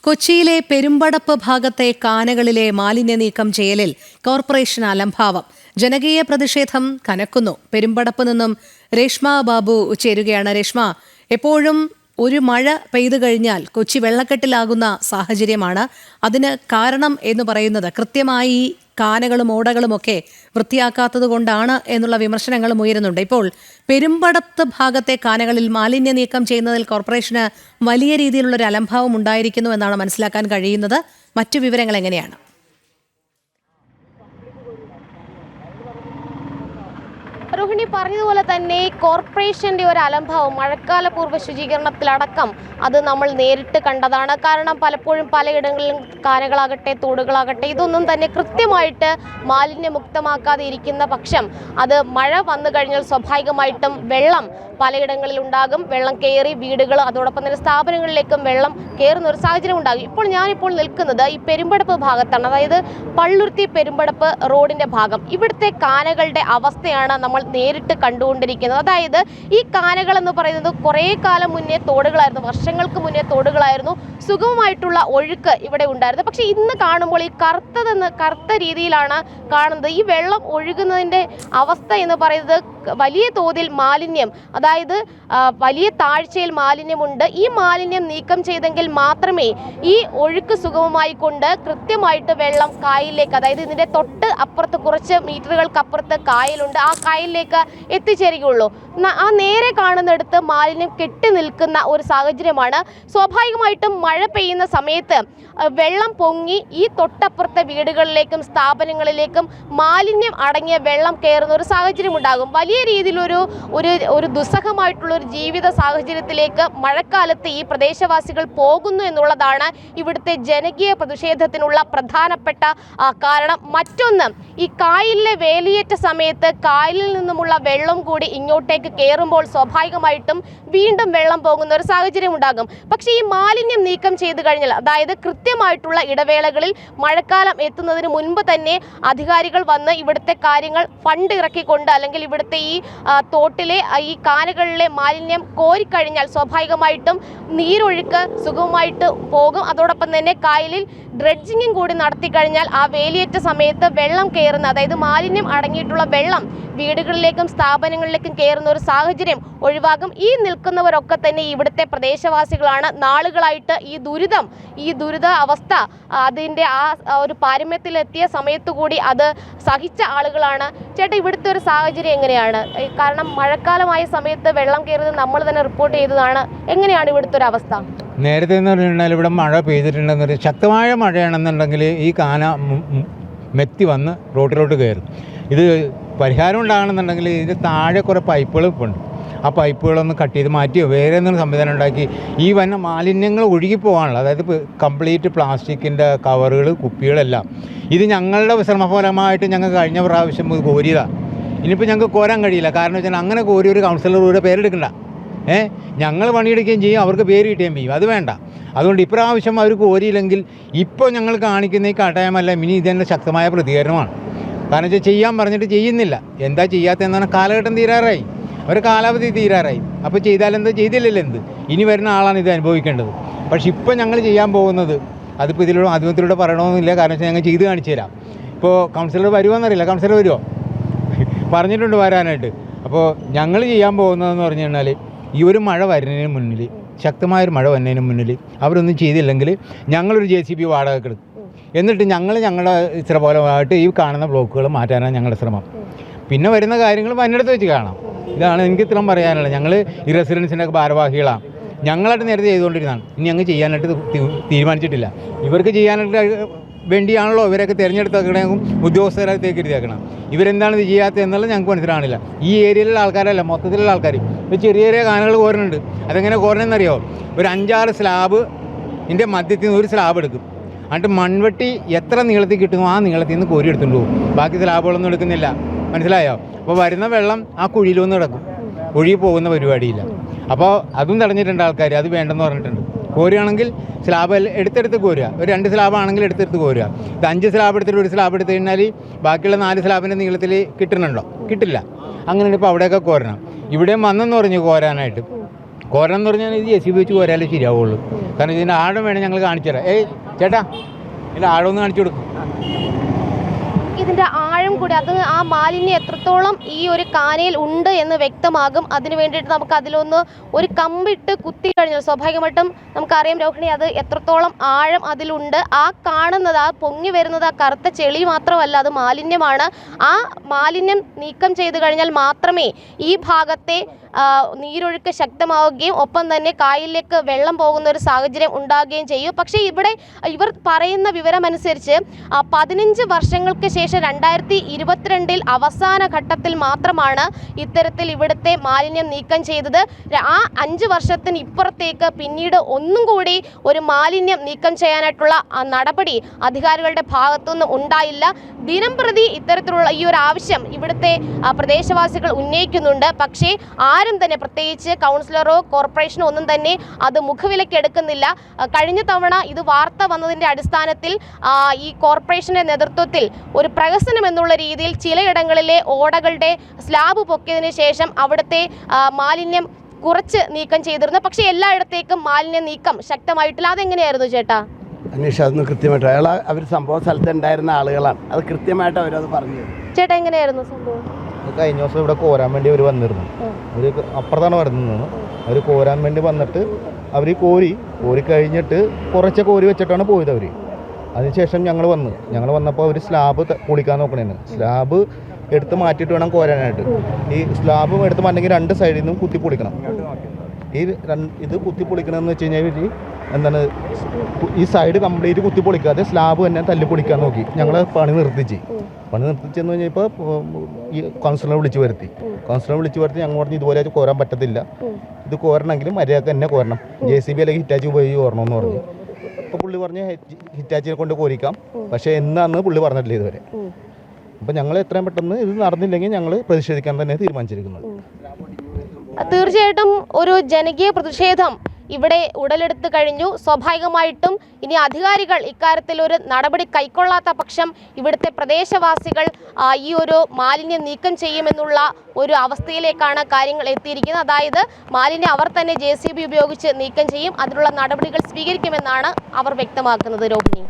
കൊച്ചിയിലെ പെരുമ്പടപ്പ് ഭാഗത്തെ കാനകളിലെ മാലിന്യ നീക്കം ചെയ്യലിൽ കോർപ്പറേഷൻ അലംഭാവം. ജനകീയ പ്രതിഷേധം കനക്കുന്നു. പെരുമ്പടപ്പ് നിന്നും രേഷ്മ ബാബു ചേരുകയാണ്. രേഷ്മ, എപ്പോഴും ഒരു മഴ പെയ്തു കഴിഞ്ഞാൽ കൊച്ചി വെള്ളക്കെട്ടിലാകുന്ന സാഹചര്യമാണ്. അതിന് കാരണം എന്ന് പറയുന്നത് കൃത്യമായി കാനകളും ഓടകളുമൊക്കെ വൃത്തിയാക്കാത്തത് കൊണ്ടാണ് എന്നുള്ള വിമർശനങ്ങളും ഉയരുന്നുണ്ട്. ഇപ്പോൾ പെരുമ്പടത്ത് ഭാഗത്തെ കാനകളിൽ മാലിന്യ നീക്കം ചെയ്യുന്നതിൽ കോർപ്പറേഷന് വലിയ രീതിയിലുള്ളൊരു അലംഭാവം ഉണ്ടായിരിക്കുന്നു എന്നാണ് മനസ്സിലാക്കാൻ കഴിയുന്നത്. മറ്റു വിവരങ്ങൾ എങ്ങനെയാണ്? രോഹിണി പറഞ്ഞതുപോലെ തന്നെ കോർപ്പറേഷന്റെ ഒരു അലംഭാവം മഴക്കാല പൂർവ്വ ശുചീകരണത്തിലടക്കം അത് നമ്മൾ നേരിട്ട് കണ്ടതാണ്. കാരണം പലപ്പോഴും പലയിടങ്ങളിലും കാനകളാകട്ടെ തോടുകളാകട്ടെ ഇതൊന്നും തന്നെ കൃത്യമായിട്ട് മാലിന്യമുക്തമാക്കാതെ ഇരിക്കുന്ന പക്ഷം അത് മഴ വന്നു കഴിഞ്ഞാൽ സ്വാഭാവികമായിട്ടും വെള്ളം പലയിടങ്ങളിൽ ഉണ്ടാകും. വെള്ളം കയറി വീടുകൾ അതോടൊപ്പം തന്നെ സ്ഥാപനങ്ങളിലേക്കും വെള്ളം കയറുന്ന ഒരു സാഹചര്യം ഉണ്ടാകും. ഞാനിപ്പോൾ നിൽക്കുന്നത് ഈ പെരുമ്പടപ്പ് ഭാഗത്താണ്. അതായത് പള്ളുരുത്തി പെരുമ്പടപ്പ് റോഡിന്റെ ഭാഗം. ഇവിടുത്തെ കാനകളുടെ അവസ്ഥയാണ് നമ്മൾ നേരിട്ട് കണ്ടുകൊണ്ടിരിക്കുന്നത്. അതായത് ഈ കാനകൾ എന്ന് പറയുന്നത് കുറേ കാലം മുന്നേ തോടുകളായിരുന്നു, വർഷങ്ങൾക്ക് മുന്നേ തോടുകളായിരുന്നു. സുഗമമായിട്ടുള്ള ഒഴുക്ക് ഇവിടെ ഉണ്ടായിരുന്നു. പക്ഷേ ഇന്ന് കാണുമ്പോൾ ഈ കറുത്ത രീതിയിലാണ് കാണുന്നത്. ഈ വെള്ളം ഒഴുകുന്നതിൻ്റെ അവസ്ഥ എന്ന് പറയുന്നത് വലിയ തോതിൽ മാലിന്യം, അതായത് വലിയ താഴ്ചയിൽ മാലിന്യമുണ്ട്. ഈ മാലിന്യം നീക്കം ചെയ്തെങ്കിൽ മാത്രമേ ഈ ഒഴുക്ക് സുഗമമായി കൊണ്ട് കൃത്യമായിട്ട് വെള്ളം കായലിലേക്ക്, അതായത് ഇതിൻ്റെ തൊട്ട് അപ്പുറത്ത് കുറച്ച് മീറ്ററുകൾക്കപ്പുറത്ത് കായലുണ്ട്, ആ കായലിലേക്ക് എത്തിച്ചേരുകയുള്ളൂ. ആ നേരെ കാണുന്നിടത്ത് മാലിന്യം കെട്ടി നിൽക്കുന്ന ഒരു സാഹചര്യമാണ്. സ്വാഭാവികമായിട്ടും മഴ പെയ്യുന്ന സമയത്ത് വെള്ളം പൊങ്ങി ഈ തൊട്ടപ്പുറത്തെ വീടുകളിലേക്കും സ്ഥാപനങ്ങളിലേക്കും മാലിന്യം അടങ്ങിയ വെള്ളം കയറുന്ന ഒരു സാഹചര്യം ഉണ്ടാകും. വലിയ രീതിയിലൊരു ഒരു ദുസ്സഹമായിട്ടുള്ള ഒരു ജീവിത സാഹചര്യത്തിലേക്ക് മഴക്കാലത്ത് ഈ പ്രദേശവാസികൾ പോകുന്നു എന്നുള്ളതാണ് ഇവിടുത്തെ ജനകീയ പ്രതിഷേധത്തിനുള്ള പ്രധാനപ്പെട്ട കാരണം. മറ്റൊന്ന്, ഈ കായലിലെ വേലിയേറ്റ സമയത്ത് കായലിൽ നിന്നുമുള്ള വെള്ളം കൂടി ഇങ്ങോട്ടേക്ക് കയറുമ്പോൾ സ്വാഭാവികമായിട്ടും വീണ്ടും വെള്ളം പോകുന്ന ഒരു സാഹചര്യം ഉണ്ടാകും. പക്ഷേ ഈ മാലിന്യം നീക്കം ചെയ്തു കഴിഞ്ഞാൽ, അതായത് കൃത്യമായിട്ടുള്ള ഇടവേളകളിൽ മഴക്കാലം എത്തുന്നതിന് മുൻപ് തന്നെ അധികാരികൾ വന്ന് ഇവിടുത്തെ കാര്യങ്ങൾ ഫണ്ട് ഇറക്കിക്കൊണ്ട്, അല്ലെങ്കിൽ ഇവിടുത്തെ ഈ തോട്ടിലെ ഈ കാനകളിലെ മാലിന്യം കോരിക്കഴിഞ്ഞാൽ സ്വാഭാവികമായിട്ടും നീരൊഴുക്ക് സുഗമമായിട്ട് പോകും. അതോടൊപ്പം തന്നെ കായലിൽ ഡ്രെഡ്ജിങ്ങും കൂടി നടത്തി കഴിഞ്ഞാൽ ആ വേലിയേറ്റ സമയത്ത് വെള്ളം കയറുന്ന, അതായത് മാലിന്യം അടങ്ങിയിട്ടുള്ള വെള്ളം വീടുകളിലേക്കും സ്ഥാപനങ്ങളിലേക്കും കയറുന്ന ഒരു സാഹചര്യം ഒഴിവാകും. ഈ നിൽക്കുന്നവരൊക്കെ തന്നെ ഇവിടുത്തെ പ്രദേശവാസികളാണ്. നാളുകളായിട്ട് ഈ ദുരിത അവസ്ഥ അതിൻ്റെ ആ ഒരു പാരമ്യത്തിലെത്തിയ സമയത്തു കൂടി അത് സഹിച്ച ആളുകളാണ്. ചേട്ടാ, ഇവിടുത്തെ ഒരു സാഹചര്യം എങ്ങനെയാണ്? കാരണം മഴക്കാലമായ സമയത്ത് വെള്ളം കയറുന്നത് നമ്മൾ തന്നെ റിപ്പോർട്ട് ചെയ്തതാണ്. എങ്ങനെയാണ് ഇവിടുത്തെ ഒരു അവസ്ഥ? നേരത്തെ എന്ന് പറഞ്ഞാൽ ഇവിടെ മഴ പെയ്തിട്ടുണ്ടെന്നൊരു ശക്തമായ മഴയാണെന്നുണ്ടെങ്കിൽ ഈ കാന മെത്തി വന്ന് റോട്ടിലോട്ട് കയറും. ഇത് പരിഹാരം ഉണ്ടാകണമെന്നുണ്ടെങ്കിൽ ഇതിൻ്റെ താഴെ കുറേ പൈപ്പുകൾ ഇപ്പോൾ ഉണ്ട്. ആ പൈപ്പുകളൊന്ന് കട്ട് ചെയ്ത് മാറ്റിയോ വേറെ എന്തെങ്കിലും സംവിധാനം ഉണ്ടാക്കി ഈ വന്ന മാലിന്യങ്ങൾ ഒഴുകി പോകാനുള്ള, അതായത് കംപ്ലീറ്റ് പ്ലാസ്റ്റിക്കിൻ്റെ കവറുകൾ കുപ്പികളെല്ലാം ഇത് ഞങ്ങളുടെ ശ്രമഫലമായിട്ട് ഞങ്ങൾ കഴിഞ്ഞ പ്രാവശ്യം കോരിയതാണ്. ഇനിയിപ്പോൾ ഞങ്ങൾക്ക് കോരാൻ കഴിയില്ല. കാരണം വെച്ചാൽ അങ്ങനെ കോരി ഒരു കൗൺസിലറുടെ പേരെടുക്കണ്ട. ഞങ്ങൾ പണിയെടുക്കുകയും ചെയ്യും, അവർക്ക് പേര് കിട്ടുകയും ചെയ്യും. അത് വേണ്ട. അതുകൊണ്ട് ഇപ്രാവശ്യം അവർ കോരിയില്ലെങ്കിൽ ഇപ്പോൾ ഞങ്ങൾ കാണിക്കുന്ന ഈ കാട്ടായ്മല്ല, ഇനി ഇതെന്നെ ശക്തമായ പ്രതികരണമാണ്. കാരണം വെച്ചാൽ ചെയ്യാൻ പറഞ്ഞിട്ട് ചെയ്യുന്നില്ല. എന്താ ചെയ്യാത്തതെന്ന് പറഞ്ഞാൽ കാലഘട്ടം തീരാറായി, ഒരു കാലാവധി തീരാറായി. അപ്പോൾ ചെയ്താലെന്ത്, ചെയ്തില്ലല്ലോ എന്ത്, ഇനി വരുന്ന ആളാണ് ഇത് അനുഭവിക്കേണ്ടത്. പക്ഷെ ഇപ്പോൾ ഞങ്ങൾ ചെയ്യാൻ പോകുന്നത് അതിപ്പോൾ ഇതിലൂടെ മാധ്യമത്തിലൂടെ പറയണമെന്നില്ല. കാരണം വെച്ചാൽ ഞങ്ങൾ ചെയ്ത് കാണിച്ചു തരാം. ഇപ്പോൾ കൗൺസിലർ വരുമോയെന്നറിയില്ല. കൗൺസിലർ വരുമോ പറഞ്ഞിട്ടുണ്ട് വരാനായിട്ട്. അപ്പോൾ ഞങ്ങൾ ചെയ്യാൻ പോകുന്നതെന്ന് പറഞ്ഞു കഴിഞ്ഞാൽ ഈ ഒരു മഴ വരുന്നതിന് മുന്നിൽ, ശക്തമായൊരു മഴ വരുന്നതിന് മുന്നിൽ അവരൊന്നും ചെയ്തില്ലെങ്കിൽ ഞങ്ങളൊരു JCB വാടകയ്ക്ക് എടുക്കും. എന്നിട്ട് ഞങ്ങളുടെ ശ്രമഫലമായിട്ട് ഈ കാണുന്ന ബ്ലോക്കുകൾ മാറ്റാനാണ് ഞങ്ങളുടെ ശ്രമം. പിന്നെ വരുന്ന കാര്യങ്ങൾ വന്നിടത്ത് വെച്ച് കാണാം. ഇതാണ് എനിക്ക് ഇത്രയും പറയാനുള്ളത്. ഞങ്ങൾ ഈ റെസിഡൻസിൻ്റെ ഒക്കെ ഭാരവാഹികളാണ്. ഞങ്ങളായിട്ട് നേരത്തെ ചെയ്തുകൊണ്ടിരുന്നതാണ്. ഇനി ഞങ്ങൾ ചെയ്യാനായിട്ട് തീരുമാനിച്ചിട്ടില്ല. ഇവർക്ക് ചെയ്യാനായിട്ട് വേണ്ടിയാണല്ലോ ഇവരൊക്കെ തിരഞ്ഞെടുത്തേക്കണേക്കും ഉദ്യോഗസ്ഥരത്തേക്ക് ഇരുതേക്കണം. ഇവരെന്താണ് ഇത് ചെയ്യാത്തത് എന്നുള്ളത് ഞങ്ങൾക്ക് മനസ്സിലാണില്ല. ഈ ഏരിയയിലുള്ള ആൾക്കാരല്ല, മൊത്തത്തിലുള്ള ആൾക്കാർ ഇപ്പോൾ ചെറിയ ചെറിയ കാനകൾ കോരുന്നുണ്ട്. അതെങ്ങനെ കോരണമെന്നറിയോ? ഒരു 5-6 സ്ലാബ് ഇതിൻ്റെ മധ്യത്തിൽ നിന്ന് ഒരു സ്ലാബ് എടുക്കും. എന്നിട്ട് മൺവെട്ടി എത്ര നീളത്തിൽ കിട്ടുന്നു ആ നീളത്തിൽ നിന്ന് കോരി എടുത്തുകൊണ്ട് പോകും. ബാക്കി സ്ലാബുകളൊന്നും എടുക്കുന്നില്ല. മനസ്സിലായോ? അപ്പോൾ വരുന്ന വെള്ളം ആ കുഴിയിലൊന്നും കിടക്കും. ഒഴുകി പോകുന്ന പരിപാടിയില്ല. അപ്പോൾ അതും തടഞ്ഞിട്ടുണ്ട് ആൾക്കാർ. അത് വേണ്ടെന്ന് പറഞ്ഞിട്ടുണ്ട്. കോരുകയാണെങ്കിൽ സ്ലാബ് എടുത്തെടുത്ത് കോരുക. ഒരു 2 സ്ലാബാണെങ്കിൽ എടുത്തെടുത്ത് കോരുക. ഇത് 5 സ്ലാബ് എടുത്തിട്ട് ഒരു സ്ലാബ് എടുത്തു കഴിഞ്ഞാൽ ബാക്കിയുള്ള 4 സ്ലാബിൻ്റെ നീളത്തിൽ കിട്ടുന്നുണ്ടോ? കിട്ടില്ല. അങ്ങനെയാണ് ഇപ്പോൾ അവിടെയൊക്കെ കോരണം. ഇവിടെയും വന്നെന്ന് പറഞ്ഞു കോരാനായിട്ട്. കോരം എന്ന് പറഞ്ഞാൽ ഇത് JCB വെച്ച് കോരാലേ ശരിയാവുള്ളൂ. കാരണം ഇതിൻ്റെ ആഴം വേണം ഞങ്ങൾ കാണിച്ചു തരാം. ചേട്ടാ ഇതിൻ്റെ ആഴം ഒന്ന് കാണിച്ചു കൊടുക്കും. ഇതിന്റെ ആഴം കൂടി അത് ആ മാലിന്യം എത്രത്തോളം ഈ ഒരു കാനയിൽ ഉണ്ട് എന്ന് വ്യക്തമാകും. അതിന് വേണ്ടിയിട്ട് നമുക്ക് അതിലൊന്ന് ഒരു കമ്പിട്ട് കുത്തി കഴിഞ്ഞാൽ സ്വാഭാവികമായിട്ടും നമുക്കറിയാം രോഹിണി അത് എത്രത്തോളം ആഴം അതിലുണ്ട്. ആ കാണുന്നത് ആ പൊങ്ങി വരുന്നത് ആ കറുത്ത ചെളി മാത്രമല്ല, അത് മാലിന്യമാണ്. ആ മാലിന്യം നീക്കം ചെയ്ത് കഴിഞ്ഞാൽ മാത്രമേ ഈ ഭാഗത്തെ നീരൊഴുക്ക് ശക്തമാവുകയും ഒപ്പം തന്നെ കായലിലേക്ക് വെള്ളം പോകുന്ന ഒരു സാഹചര്യം ഉണ്ടാകുകയും ചെയ്യും. പക്ഷേ ഇവർ പറയുന്ന വിവരമനുസരിച്ച് 15 വർഷങ്ങൾക്ക് ശേഷം 2022 അവസാന ഘട്ടത്തിൽ മാത്രമാണ് ഇത്തരത്തിൽ ഇവിടുത്തെ മാലിന്യം നീക്കം ചെയ്തത്. ആ 5 വർഷത്തിന് ഇപ്പുറത്തേക്ക് പിന്നീട് ഒന്നും കൂടി ഒരു മാലിന്യം നീക്കം ചെയ്യാനായിട്ടുള്ള നടപടി അധികാരികളുടെ ഭാഗത്തുനിന്ന് ഉണ്ടായില്ല. ദിനം പ്രതി ഇത്തരത്തിലുള്ള ഈ ഒരു ആവശ്യം ഇവിടുത്തെ പ്രദേശവാസികൾ ഉന്നയിക്കുന്നുണ്ട്. പക്ഷേ ആരും തന്നെ പ്രത്യേകിച്ച് കൗൺസിലറോ കോർപ്പറേഷനോ ഒന്നും തന്നെ അത് മുഖവിലക്കെടുക്കുന്നില്ല. കഴിഞ്ഞ തവണ ഇത് വാർത്ത വന്നതിൻ്റെ അടിസ്ഥാനത്തിൽ ഈ കോർപ്പറേഷന്റെ നേതൃത്വത്തിൽ ഒരു പ്രഹസനം എന്നുള്ള രീതിയിൽ ചിലയിടങ്ങളിലെ ഓടകളുടെ സ്ലാബ് പൊക്കിയതിനു ശേഷം അവിടുത്തെ മാലിന്യം കുറച്ച് നീക്കം ചെയ്തിരുന്നു. പക്ഷേ എല്ലായിടത്തേക്കും മാലിന്യ നീക്കം ശക്തമായിട്ടില്ല. അതെങ്ങനെയായിരുന്നു ചേട്ടാ? അന്വേഷിച്ച് അതൊന്ന് കൃത്യമായിട്ട് അവർ സംഭവ സ്ഥലത്ത് ഉണ്ടായിരുന്ന ആളുകളാണ്, അത് കൃത്യമായിട്ട് അവരത് പറഞ്ഞു. ചേട്ടാ എങ്ങനെയായിരുന്നു സംഭവം? കഴിഞ്ഞ ദിവസം ഇവിടെ കോരാൻ വേണ്ടി അവർ വന്നിരുന്നു. അവർ അപ്പുറത്താണ് വരുന്നത്. അവർ കോരാൻ വേണ്ടി വന്നിട്ട് അവർ കോരി കഴിഞ്ഞിട്ട് കുറച്ച് കോരി വെച്ചിട്ടാണ് പോയത് അവർ. അതിനുശേഷം ഞങ്ങൾ വന്നപ്പോൾ അവർ സ്ലാബ് പൊളിക്കാൻ നോക്കണേന്ന്. സ്ലാബ് എടുത്ത് മാറ്റിയിട്ട് വേണം കോരാനായിട്ട്. ഈ സ്ലാബ് എടുത്ത് മാറ്റണമെങ്കിൽ 2 സൈഡിൽ നിന്നും കുത്തി പൊളിക്കണം. ഇത് കുത്തി പൊളിക്കണമെന്ന് വെച്ച് കഴിഞ്ഞാൽ എന്താണ്, ഈ സൈഡ് കംപ്ലീറ്റ് കുത്തി പൊളിക്കാതെ സ്ലാബ് തന്നെ തല്ലി പൊളിക്കാൻ നോക്കി. ഞങ്ങൾ പണി നിർത്തിച്ചെന്ന് കഴിഞ്ഞപ്പോൾ ഈ കൗൺസിലറെ വിളിച്ച് വരുത്തി ഞങ്ങൾ പറഞ്ഞു ഇതുപോലെ കോരാൻ പറ്റത്തില്ല, ഇത് കോരണമെങ്കിൽ മര്യാദക്ക് തന്നെ കോരണം, JCB അല്ലെങ്കിൽ ഹിറ്റാച്ചി ഉപയോഗിച്ച് കോരണമെന്ന് പറഞ്ഞു. അപ്പോൾ പുള്ളി പറഞ്ഞ് ഹിറ്റാച്ചിനെ കൊണ്ട് കോരിക്കാം, പക്ഷേ എന്നാന്ന് പുള്ളി പറഞ്ഞിട്ടില്ല ഇതുവരെ. അപ്പോൾ ഞങ്ങൾ എത്രയും പെട്ടെന്ന് ഇത് നടന്നില്ലെങ്കിൽ ഞങ്ങൾ പ്രതിഷേധിക്കാൻ തന്നെ തീരുമാനിച്ചിരിക്കുന്നത്. തീർച്ചയായിട്ടും ഒരു ജനകീയ പ്രതിഷേധം ഇവിടെ ഉടലെടുത്തു കഴിഞ്ഞു. സ്വാഭാവികമായിട്ടും ഇനി അധികാരികൾ ഇക്കാര്യത്തിൽ ഒരു നടപടി കൈക്കൊള്ളാത്ത പക്ഷം ഇവിടുത്തെ പ്രദേശവാസികൾ ഈ ഒരു മാലിന്യം നീക്കം ചെയ്യുമെന്നുള്ള ഒരു അവസ്ഥയിലേക്കാണ് കാര്യങ്ങൾ എത്തിയിരിക്കുന്നത്. അതായത് മാലിന്യം അവർ തന്നെ JCB ഉപയോഗിച്ച് നീക്കം ചെയ്യും, അതിനുള്ള നടപടികൾ സ്വീകരിക്കുമെന്നാണ് അവർ വ്യക്തമാക്കുന്നത്. രോഹിണി.